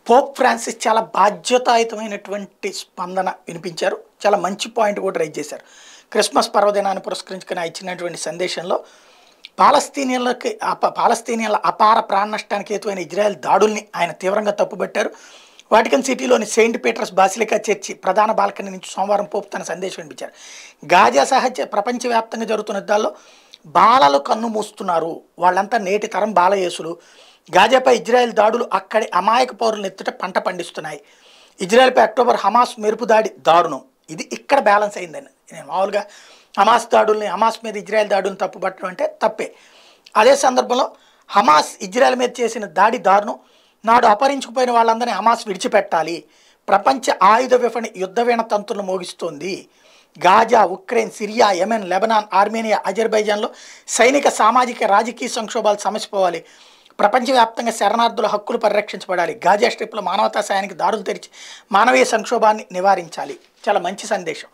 Pope Francis చాలా బాధ్యతాయుతమైనటువంటి స్పందన వినిపించారు. చాలా మంచి పాయింట్ కూడా రైజ్ చేశారు. క్రిస్మస్ పర్వదినాన్ని పురస్కరించుకుని ఆయన ఇచ్చినటువంటి సందేశంలో పాలస్తీనియన్ల అపార ప్రాణ నష్టానికి హేతువైన ఇజ్రాయెల్ దాడుల్ని ఆయన తీవ్రంగా తప్పుబట్టారు. వాటికన్ సిటీలోని సెయింట్ పీటర్స్ బాసిలికా చర్చి ప్రధాన బాల్కనీ నుంచి సోమవారం పోప్ తన సందేశం వినిపించారు. గాజా సహజ ప్రపంచవ్యాప్తంగా జరుగుతున్న యుద్ధాల్లో బాలలు కన్ను మూస్తున్నారు, వాళ్ళంతా నేటి తరం బాలయేసులు. గాజాపై ఇజ్రాయెల్ దాడులు అక్కడి అమాయక పౌరులను ఎత్తుట పంట పండిస్తున్నాయి. ఇజ్రాయెల్పై అక్టోబర్ హమాస్ మెరుపు దాడి దారుణం. ఇది ఇక్కడ బ్యాలెన్స్ అయిందని నేను మామూలుగా హమాస్ మీద ఇజ్రాయెల్ దాడులను తప్పుపట్టడం అంటే తప్పే. అదే సందర్భంలో హమాస్ ఇజ్రాయెల్ మీద చేసిన దాడి దారుణం. నాడు అపహరించుకుపోయిన వాళ్ళందరినీ హమాస్ విడిచిపెట్టాలి. ప్రపంచ ఆయుధ విపణి యుద్ధవీణ తంతులను మోగిస్తోంది. Gaza, Ukraine, Syria, Yemen, Lebanon, Armenia, అజర్బైజాన్లో సైనిక, సామాజిక, రాజకీయ సంక్షోభాలు సమసిపోవాలి. ప్రపంచవ్యాప్తంగా శరణార్థుల హక్కులు పరిరక్షించబడాలి. గాజా స్ట్రిప్లో మానవతా సాయానికి దారులు తెరిచి మానవీయ సంక్షోభాన్ని నివారించాలి. చాలా మంచి సందేశం.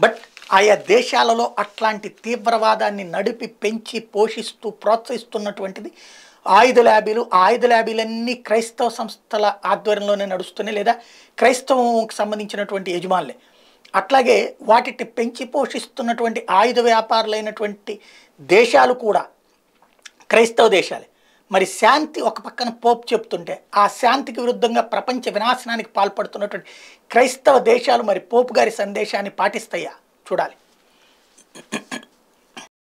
బట్ ఆయా దేశాలలో అట్లాంటి తీవ్రవాదాన్ని నడిపి పెంచి పోషిస్తూ ప్రోత్సహిస్తున్నటువంటిది ఆయుధ ల్యాబీలన్నీ క్రైస్తవ సంస్థల ఆధ్వర్యంలోనే నడుస్తున్నాయి, లేదా క్రైస్తవంకి సంబంధించినటువంటి యజమానులే. అట్లాగే వాటిని పెంచి పోషిస్తున్నటువంటి ఆయుధ వ్యాపారులైనటువంటి దేశాలు కూడా క్రైస్తవ దేశాలే. మరి శాంతి ఒక పక్కన పోప్ చెప్తుంటే ఆ శాంతికి విరుద్ధంగా ప్రపంచ వినాశనానికి పాల్పడుతున్నటువంటి క్రైస్తవ దేశాలు మరి పోపు గారి సందేశాన్ని పాటిస్తాయా చూడాలి.